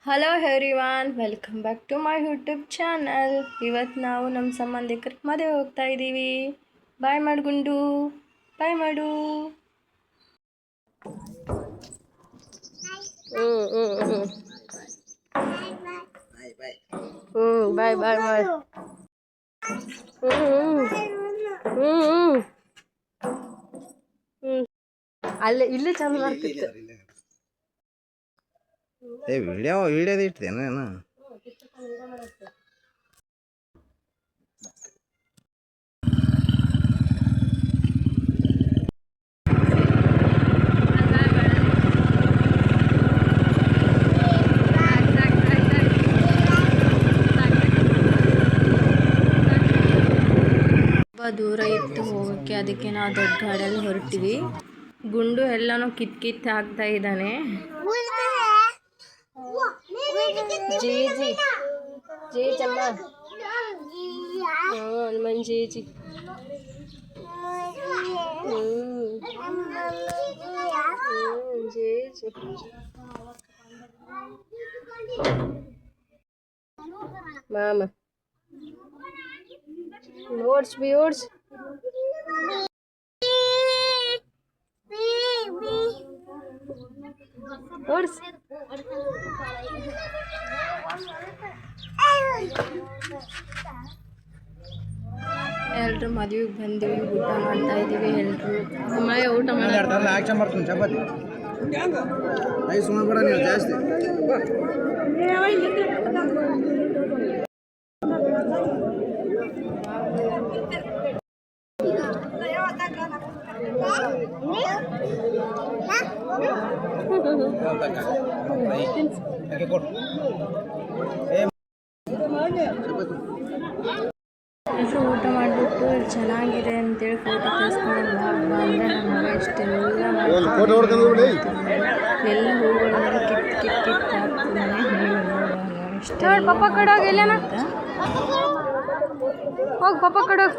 Hello everyone, welcome back to my YouTube channel. ಇವತ್ತು ನಾವು ನಮ್ಮ ಸಂಬಂಧಿಕರ ಮದುವೆ ಹೋಗ್ತಾ ಇದ್ದೀವಿ. ಬಾಯ್ ಮಾಡು ಗುಂಡು, ಬಾಯ್ ಮಾಡು. ಬಾಯ್ ಬಾಯ್ ಬಾಯ್. ಅಲ್ಲೇ ಇಲ್ಲೇ ಚಂದ ಮಾಡ್ತಿತ್ತು. ವಿಡಿಯೋದ ಇಟ್ಟಿದ್ದೇನೆ ನಾನು. ದೂರ ಇತ್ತು ಹೋಗೋಕ್ಕೆ, ಅದಕ್ಕೆ ನಾವು ದೊಡ್ಡ ಗಾಡಿಯಲ್ಲಿ ಹೊರಟಿವಿ. ಗುಂಡು ಎಲ್ಲನೂ ಕಿತ್ ಹಾಕ್ತಾ ಇದ್ದಾನೆ. ಜೀ ಜಿ ಜೀ ಚಮ್ಮ ಹನುಮನ್ ಜೀ ಜಿ. ಜೀ ಜಿ ಮಾಮ ಓಡ್ಸ್ ಬಿ ಓಡ್ಸ್. ಓಡ್ಸ್. ಎಲ್ರು ಮದುವೆಗೆ ಬಂದಿವಿ, ಊಟ ಮಾಡ್ತಾ ಇದ್ದೀವಿ ಎಲ್ರು. ಅಮ್ಮಯ್ಯ ಊಟ ಮಾಡ್ತೀನಿ ಚಪಾತಿ ಸುಮ್ಮನೆ ನೀವು ಜಾಸ್ತಿ. ಊಟ ಮಾಡಿಬಿಟ್ಟು ಚೆನ್ನಾಗಿದೆ ಅಂತೇಳಿ ಫೋಟೋ ತೆಗೆಸ್ಕೊಂಡು ಅಂದರೆ ನಮ್ಮ ಮಗ ಇಷ್ಟೆಲ್ಲ ಎಲ್ಲ ಹೂಗಳನ್ನ ಕಿತ್ತು ಹಾಕ್ತಿದ್ದಾನೆ. ಇಷ್ಟ ಪಪ್ಪ ಕಡೋಗಿ ಎಲ್ಲನ ಹೋಗಿ ಪಪ್ಪ ಕಡೋಗಿ.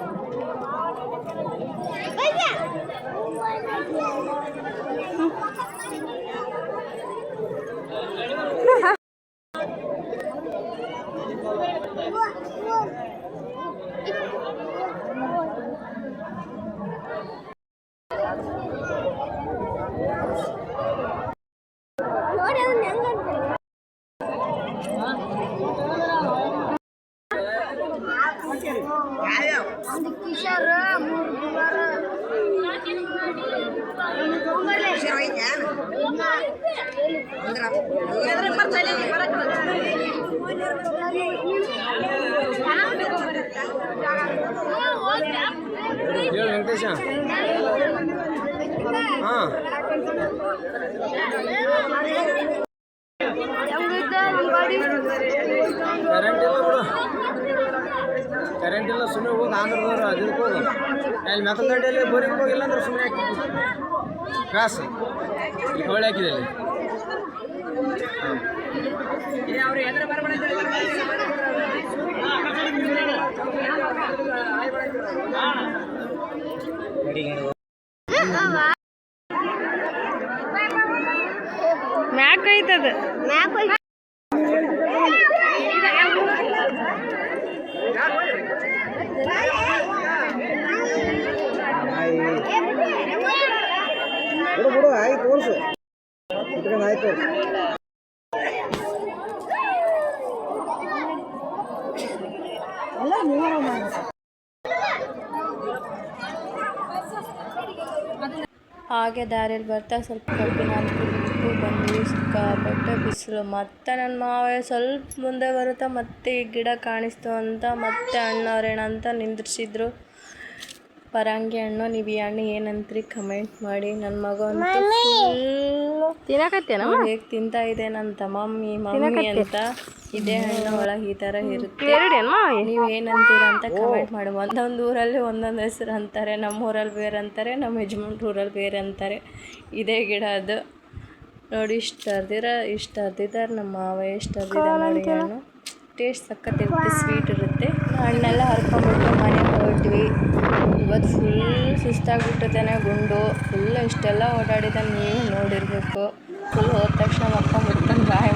ವೆಂಕಟೇಶ ಕರೆಂಟ್ ಇಲ್ಲ, ಸುಮ್ಮನೆ ಹೋಗಿ ಆಂಧ್ರದವ್ರು ಅದಕ್ಕೆ ಹೋಗಿ ಅಲ್ಲಿ ಮೆತ್ತಂಗಡ್ಡಿಯಲ್ಲಿ ಬೋರಿಗೆ ಹೋಗಿಲ್ಲ ಅಂದ್ರೆ ಸುಮ್ಮನೆ ಕ್ರಾಸ್ ಇಲ್ಲಿ ಹೊಳೆ ಹಾಕಿದೆ ಅಲ್ಲಿ. ಮ್ಯಾಕ್ ಐತದ ಬಿಡು ಆಯ್ತು ತೋರಿಸು ಆಯ್ತು. ಹಾಗೆ ದಾರಿಯಲ್ಲಿ ಬರ್ತಾ ಸ್ವಲ್ಪ ಕಬ್ಬಿನ ಬಿಟ್ಟು ಬಂದ್ವಿ. ಸಿಕ್ಕಾಪಟ್ಟೆ ಬಿಸಿಲು. ಮತ್ತೆ ನನ್ನ ಮಾವಯ್ಯ ಸ್ವಲ್ಪ ಮುಂದೆ ಬರುತ್ತಾ ಮತ್ತೆ ಈ ಗಿಡ ಕಾಣಿಸ್ತು ಅಂತ ಮತ್ತೆ ಅಣ್ಣವ್ರೇನಂತ ನಿಂದ್ರಿಸಿದ್ರು. ಪರಂಗಿ ಹಣ್ಣು, ನೀವು ಈ ಹಣ್ಣು ಏನಂತ್ರಿ ಕಮೆಂಟ್ ಮಾಡಿ. ನನ್ನ ಮಗ ಅಂತೂ ತಿನ್ನಕತ್ತೇನ ಹೇಗೆ ತಿಂತಾ ಇದೇನಂತ ಮಮ್ಮಿ ಮಮ್ಮಿ ಅಂತ. ಇದೇ ಹಣ್ಣು ಒಳಗೆ ಈ ಥರ ಇರುತ್ತೆ. ನೀವು ಏನಂತೀರ ಅಂತ ಕಮೆಂಟ್ ಮಾಡಿ. ಒಂದೊಂದು ಊರಲ್ಲಿ ಒಂದೊಂದು ಹೆಸರು ಅಂತಾರೆ. ನಮ್ಮ ಊರಲ್ಲಿ ಬೇರೆ ಅಂತಾರೆ, ನಮ್ಮ ಯಜಮಾನ್ರ ಊರಲ್ಲಿ ಬೇರೆ ಅಂತಾರೆ. ಇದೇ ಗಿಡ ಅದು ನೋಡಿ. ಇಷ್ಟು ಅರ್ದಿದ್ದಾರೆ ನಮ್ಮ ಮಾವ. ಎಷ್ಟು ಅರ್ದಿದ್ದಾರೆ ನೋಡಿ ಹಣ್ಣು. ಟೇಸ್ಟ್ ಸಖತ್ತಿರುತ್ತೆ, ಸ್ವೀಟ್ ಇರುತ್ತೆ. ಹಣ್ಣೆಲ್ಲ ಹರ್ಕೊಂಡ್ಬಿಟ್ಟು ಮನೆಗೆ ಹೊರಟ್ವಿ. ಇವತ್ತು ಫುಲ್ ಸುಸ್ತಾಗ್ಬಿಟ್ಟಿದ್ದಾನೆ ಗುಂಡು ಫುಲ್ ಇಷ್ಟೆಲ್ಲ ಓಡಾಡಿದ ನೀವೇ ನೋಡಿರಬೇಕು. ಫುಲ್ ಹೋದ ತಕ್ಷಣ ಮಕ್ಕ ಮುಟ್ಕೊಂಡು ಬಾಯ್